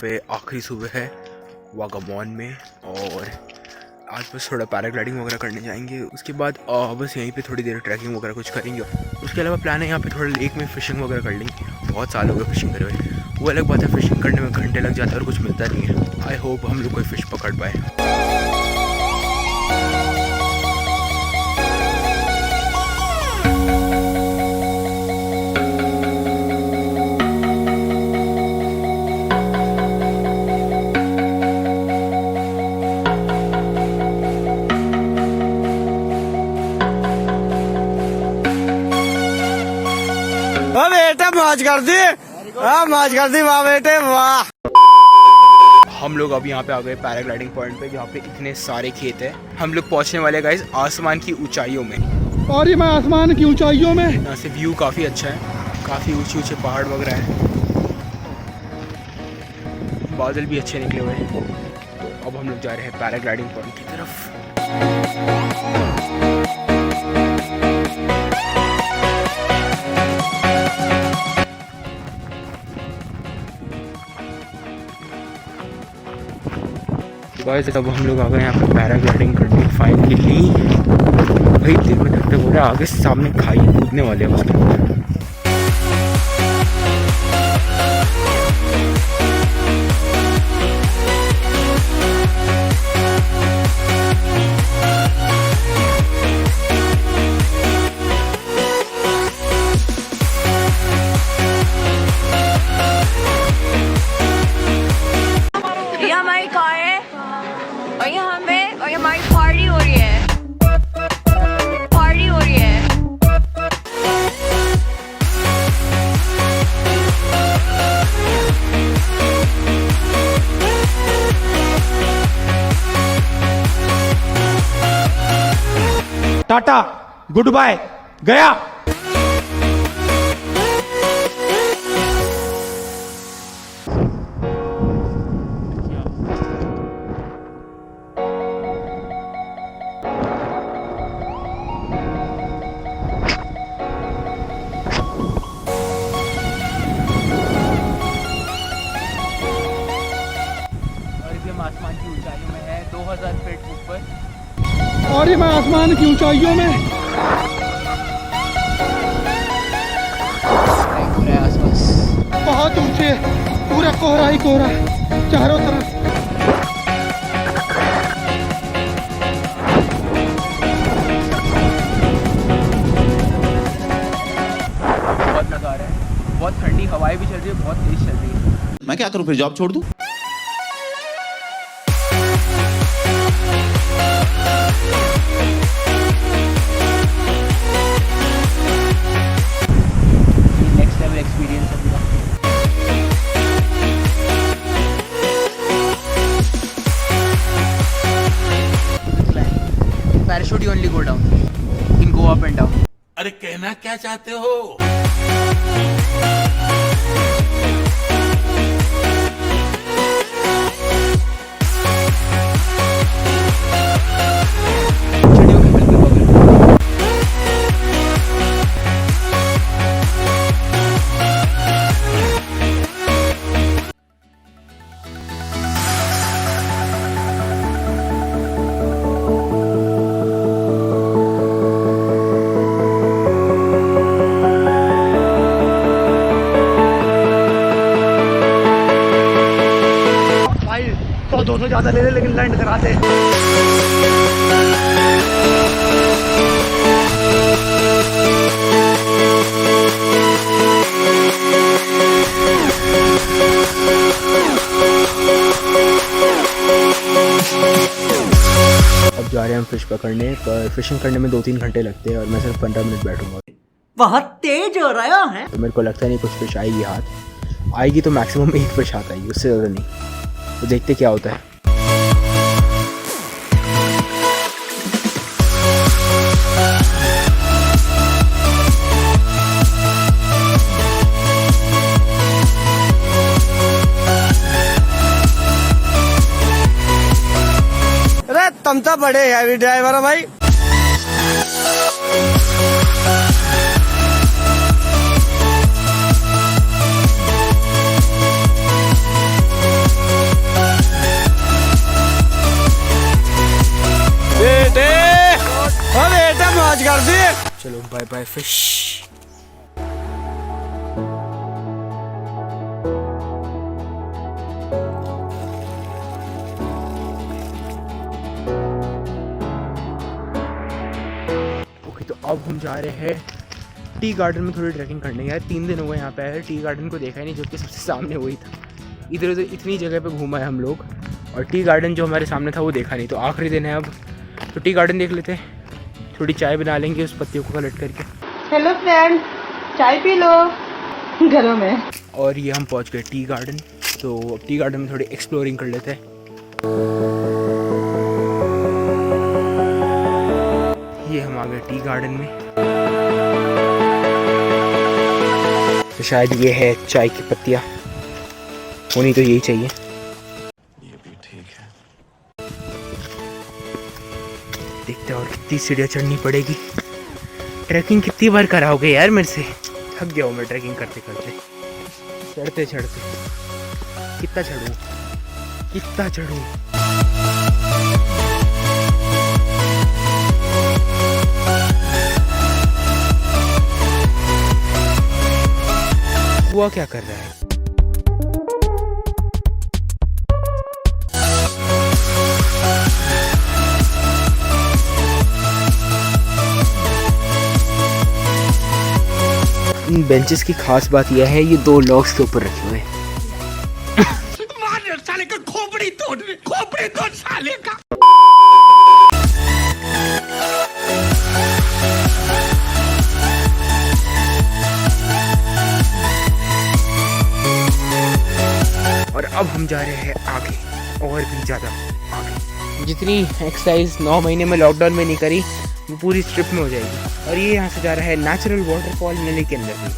पे आखिरी सुबह है वागाबॉन में, और आज बस थोड़ा पैराग्लाइडिंग वगैरह करने जाएंगे। उसके बाद बस यहीं पे थोड़ी देर ट्रैकिंग वगैरह कुछ करेंगे। उसके अलावा प्लान है यहाँ पे थोड़ा लेक में फ़िशिंग वगैरह कर लेंगे। बहुत साल हो गए फ़िशिंग करे हुए, वो अलग बात है, फ़िशिंग करने में घंटे लग जाता है और कुछ मिलता नहीं है। आई होप हम लोग कोई फ़िश पकड़ पाए। बेटे मौज कर दी, मौज कर दी, वाह बेटे वाह। हम लोग अभी यहाँ पे आ गए पैराग्लाइडिंग पॉइंट पे, जहाँ पे इतने सारे खेत है। हम लोग पहुँचने वाले गाइस आसमान की ऊंचाइयों में, और ये मैं आसमान की ऊंचाइयों में। यहाँ से व्यू काफ़ी अच्छा है, काफ़ी ऊंचे ऊंचे पहाड़ वगैरह है, बादल भी अच्छे निकले हुए हैं। तो अब हम लोग जा रहे हैं पैराग्लाइडिंग पॉइंट की तरफ। गाइस अब हम लोग आ गए यहाँ पे पैराग्लाइडिंग करने फाइनली। भाई देखो देखते बोल रहा है आगे सामने खाई कूदने वाले हैं उसके अंदर। ये हमारी कार है और यहाँ पे और हमारी पार्टी हो रही है, पार्टी हो रही है। टाटा गुड बाय गया। आसमान की ऊंचाइयों में है 2000 फीट ऊपर, और ये मैं आसमान की ऊंचाइयों में। पूरे आसपास बहुत ऊंचे, पूरा कोहरा ही कोहरा चारों तरफ। बहुत मजा आ रहा है, बहुत ठंडी हवाएं भी चल रही है, बहुत तेज चल रही है। मैं क्या करूं फिर, जॉब छोड़ दूं? नेक्स्ट लेवल एक्सपीरियंस है पूरा। Parachute you only go down, you can go up and down. अरे कहना क्या चाहते हो? तो 200 ज्यादा ले ले, लेकिन लैंड कराते। अब जा रहे हैं हम फिश पकड़ने, पर फिशिंग करने में 2-3 घंटे लगते हैं और मैं सिर्फ 15 मिनट बैठूंगा। बहुत तेज हो रहा है। तो मेरे को लगता नहीं कुछ फिश आएगी हाथ, आएगी तो मैक्सिमम एक फिश हाथ आएगी, उससे ज़्यादा नहीं। तो देखते क्या होता है। अरे तुम तो बड़े हैवी ड्राइवर हो भाई। मौज कर दी। चलो बाय बाय फिश। ओके तो अब हम जा रहे हैं टी गार्डन में थोड़ी ट्रैकिंग करने। यार 3 दिन हो गए यहाँ पे आए, टी गार्डन को देखा ही नहीं, जो कि सबसे सामने वही था। इधर उधर इतनी जगह पे घूमा है हम लोग और टी गार्डन जो हमारे सामने था वो देखा नहीं। तो आखिरी दिन है अब, तो टी गार्डन देख लेते हैं, थोड़ी चाय बना लेंगे उस पत्तियों को कलेक्ट करके। हेलो फ्रेंड, चाय पी लो घरों में। और ये हम पहुँच गए टी गार्डन। तो टी गार्डन में थोड़ी एक्सप्लोरिंग कर लेते हैं। ये हम आ गए टी गार्डन में। तो शायद ये है चाय की पत्तियाँ, होनी तो यही चाहिए। ये भी ठीक है। देखते हैं और कितनी सीढ़ियाँ चढ़नी पड़ेगी। ट्रैकिंग कितनी बार कराओगे यार मेरे से, थक गया हूँ मैं ट्रैकिंग करते करते, चढ़ते चढ़ते। कितना चढ़ूँ, कितना चढ़ूँ। हुआ क्या कर रहा है? इन बेंचेस की खास बात यह है, ये 2 लॉग्स के ऊपर रखे हुए हैं। साले का खोपड़ी तोड़ साले का। और अब हम जा रहे हैं आगे, और भी ज़्यादा आगे। जितनी एक्सरसाइज 9 महीने में लॉकडाउन में नहीं करी वो पूरी ट्रिप में हो जाएगी। और ये यहाँ से जा रहा है नेचुरल वाटरफॉल नली के अंदर भी,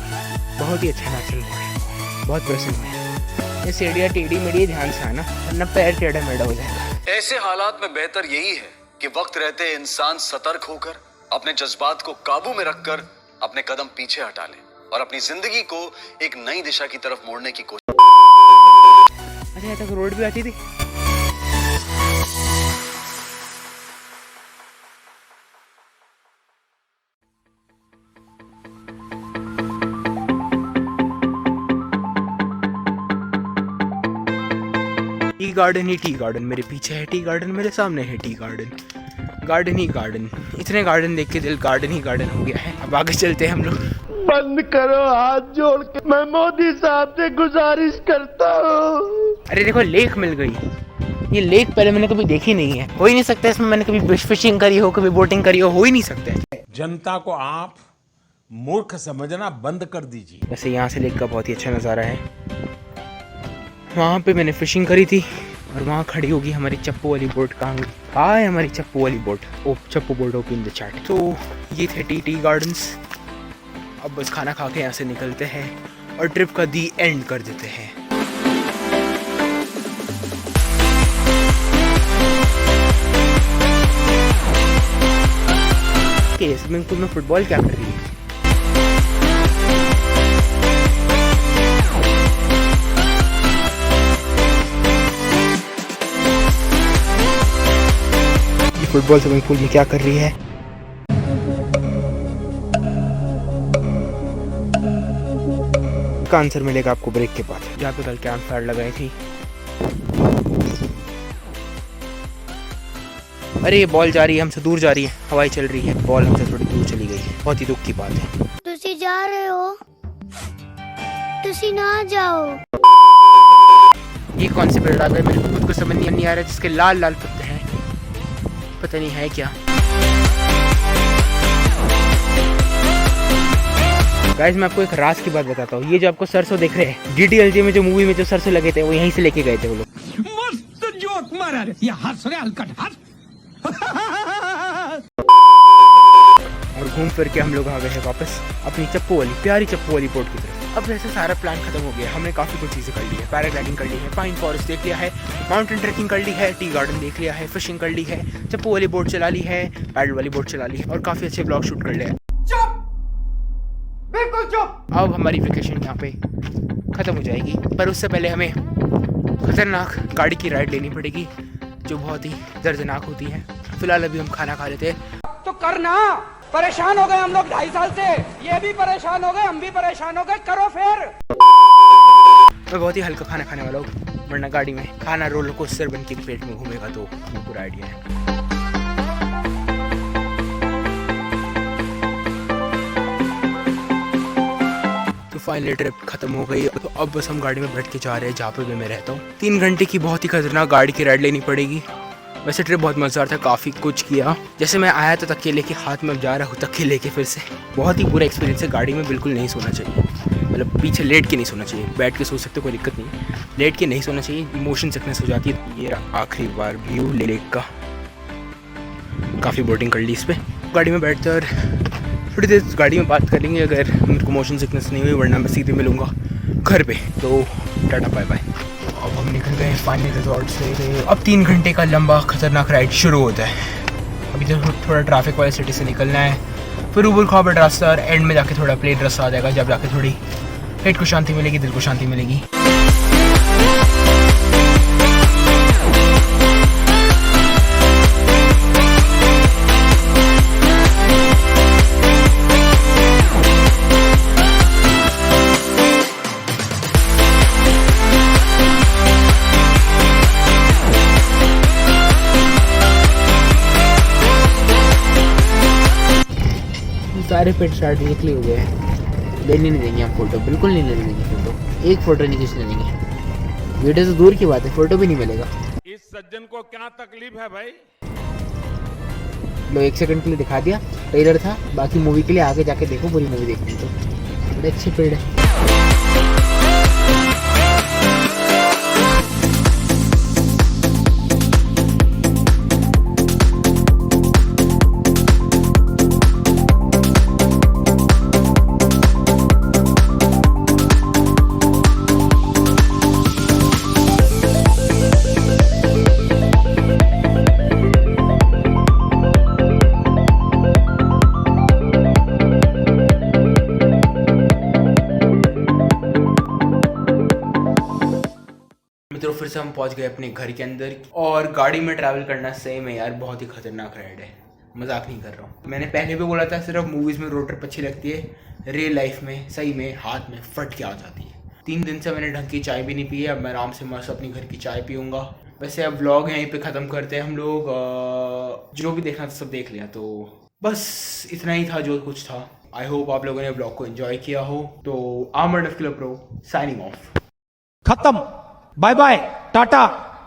बहुत ही अच्छा नेचुरल वाटरफॉल, बहुत प्रसन्न है। ये सीढ़ियाँ टेढ़ी मेढ़ी ध्यान से आना वरना पैर टेढ़ा मेढ़ा हो जाएगा। ऐसे हालात में बेहतर यही है कि वक्त रहते इंसान सतर्क होकर अपने जज्बात को काबू में रखकर अपने कदम पीछे हटा ले और अपनी जिंदगी को एक नई दिशा की तरफ मोड़ने की कोशिश। अच्छा यहाँ तक रोड भी आती थी। टी गार्डन ही टी गार्डन, मेरे पीछे है टी गार्डन, मेरे सामने है टी गार्डन, गार्डन ही गार्डन। इतने गार्डन देख के दिल गार्डन ही गार्डन हो गया है। अब आगे चलते हैं हम लोग। बंद करो हाथ जोड़ के, मैं मोदी साहब से गुजारिश करता हूँ। अरे देखो लेक मिल गई। ये लेक पहले मैंने कभी देखी नहीं है, हो ही नहीं सकता इसमें मैंने कभी फिशिंग करी हो, कभी बोटिंग करी हो ही नहीं सकता है। जनता को आप मूर्ख समझना बंद कर दीजिए। वैसे यहाँ से लेक का बहुत ही अच्छा नज़ारा है। वहाँ पे मैंने फिशिंग करी थी और वहाँ खड़ी होगी हमारी चप्पू वाली बोट। कहाँ है हमारी चप्पू वाली बोट? ओ चप्पू boat open in the chat. तो ये थे टी गार्डन्स। अब बस खाना खा के यहाँ से निकलते हैं और ट्रिप का दी एंड कर देते हैं। स्विमिंग पूल में फुटबॉल क्या कर रही है? फुटबॉल स्विमिंग पूल में क्या कर रही है? का आंसर मिलेगा आपको ब्रेक के बाद। जहाँ पे कल कैंप फायर लगाई थी। अरे ये बॉल जा रही है, हमसे दूर जा रही है, हवाई चल रही है, बॉल हमसे थोड़ी दूर चली गई है। बहुत ही दुख की बात है। तुसी जा रहे हो, तुसी ना जाओ। ये कौन से पेड़ आ गए मेरे को खुद को समझ नहीं आ रहा है, जिसके लाल लाल पत्ते हैं, पता नहीं है क्या। गाइस मैं आपको एक राज की बात बताता हूँ। ये जो आपको सरसों देख रहे हैं, DDLJ में जो मूवी में जो सरसों लगे थे वो यहीं से लेके गए थे वो लोग। मस्त जोक मारा रे, ये हंस रहे हलकट हंस। और घूम फिर के हम लोग आ गए हैं वापस अपनी चप्पू वाली प्यारी चप्पू वाली बोट की तरफ। अब वैसे सारा प्लान खत्म हो गया, हमने काफ़ी कुछ चीज़ें कर ली है। पैराग्लाइडिंग कर ली है, पाइन फॉरेस्ट देख लिया है, माउंटेन ट्रैकिंग कर ली है, टी गार्डन देख लिया है, फिशिंग कर ली है, चप्पू वाली बोट चला ली है, पैडल वाली बोट चला ली है और काफ़ी अच्छे ब्लॉग शूट कर लिया है। चुप, बिल्कुल चुप। अब हमारी वेकेशन यहाँ पे ख़त्म हो जाएगी, पर उससे पहले हमें खतरनाक गाड़ी की राइड लेनी पड़ेगी जो बहुत ही दर्दनाक होती है। फिलहाल अभी हम खाना खा लेते हैं। तो करना परेशान हो गए हम लोग 2.5 साल से, ये भी परेशान हो गए, हम भी परेशान हो गए, करो फिर। मैं बहुत ही हल्का खाना खाने वाला हूँ, वरना गाड़ी में खाना रोलर कोस्टर बन के पेट में घूमेगा तो पूरा आइडिया है। तो फाइनली ट्रिप खत्म हो गई, तो अब बस हम गाड़ी में बैठ के जा रहे हैं जहाँ पे भी मैं रहता हूँ। 3 घंटे की बहुत ही खतरनाक गाड़ी की राइड लेनी पड़ेगी। वैसे ट्रिप बहुत मज़ेदार था, काफ़ी कुछ किया। जैसे मैं आया तो तकिए लेके हाथ में, अब जा रहा हूँ तकिए लेके फिर से। बहुत ही बुरा एक्सपीरियंस है, गाड़ी में बिल्कुल नहीं सोना चाहिए, मतलब पीछे लेट के नहीं सोना चाहिए। बैठ के सो सकते, कोई दिक्कत नहीं, लेट के नहीं सोना चाहिए, इमोशन सिकनेस हो जाती है। ये आखिरी बार व्यू लेक का, काफ़ी बोटिंग कर ली इस पर। गाड़ी में बैठते और थोड़ी देर गाड़ी में बात करेंगे, अगर मेरे को मोशन सिकनेस नहीं हुई, वरना मैं सीधे मिलूँगा घर पे। तो टाटा बाय बाय। अब हम निकल गए फाइनल रिजॉर्ट से। अब 3 घंटे का लंबा खतरनाक राइड शुरू होता है। अभी तो थोड़ा ट्रैफिक वाली सिटी से निकलना है, फिर ऊबड़ खाबड़ रास्ता, और एंड में जाके थोड़ा प्लेन रास्ता आ जाएगा, जब जाके थोड़ी हेड को शांति मिलेगी, दिल को शांति मिलेगी। सारे पेट स्टार्ट निकले हुए हैं, लेने नहीं देंगे हम फोटो, बिल्कुल नहीं लेने देंगे फोटो, एक फोटो नहीं खींचने देंगे। वीडियो तो दूर की बात है, फोटो भी नहीं मिलेगा। इस सज्जन को क्या तकलीफ है भाई? लो 1 सेकंड के लिए दिखा दिया, ट्रेलर था, बाकी मूवी के लिए आगे जाके देखो, पूरी मूवी देखनी तो। बड़े अच्छे पेड़ है। मित्रों फिर से हम पहुंच गए अपने घर के अंदर, और गाड़ी में ट्रैवल करना सही में यार बहुत ही खतरनाक राइड है, मजाक नहीं कर रहा हूँ। मैंने पहले भी बोला था सिर्फ मूवीज में रोड ट्रिप अच्छी लगती है, रियल लाइफ में सही में हाथ में फट के आ जाती है। 3 दिन से मैंने ढंग की चाय भी नहीं पी है, अब मैं आराम से मस्त अपनी घर की चाय पीऊँगा। वैसे अब व्लॉग यहीं पे ख़त्म करते हैं हम लोग, जो भी देखना था सब देख लिया, तो बस इतना ही था जो कुछ था। आई होप आप लोगों ने व्लॉग को एंजॉय किया हो। तो आमर डफकिलर प्रो साइनिंग ऑफ। खत्म, bye bye, tata,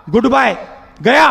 goodbye, गया।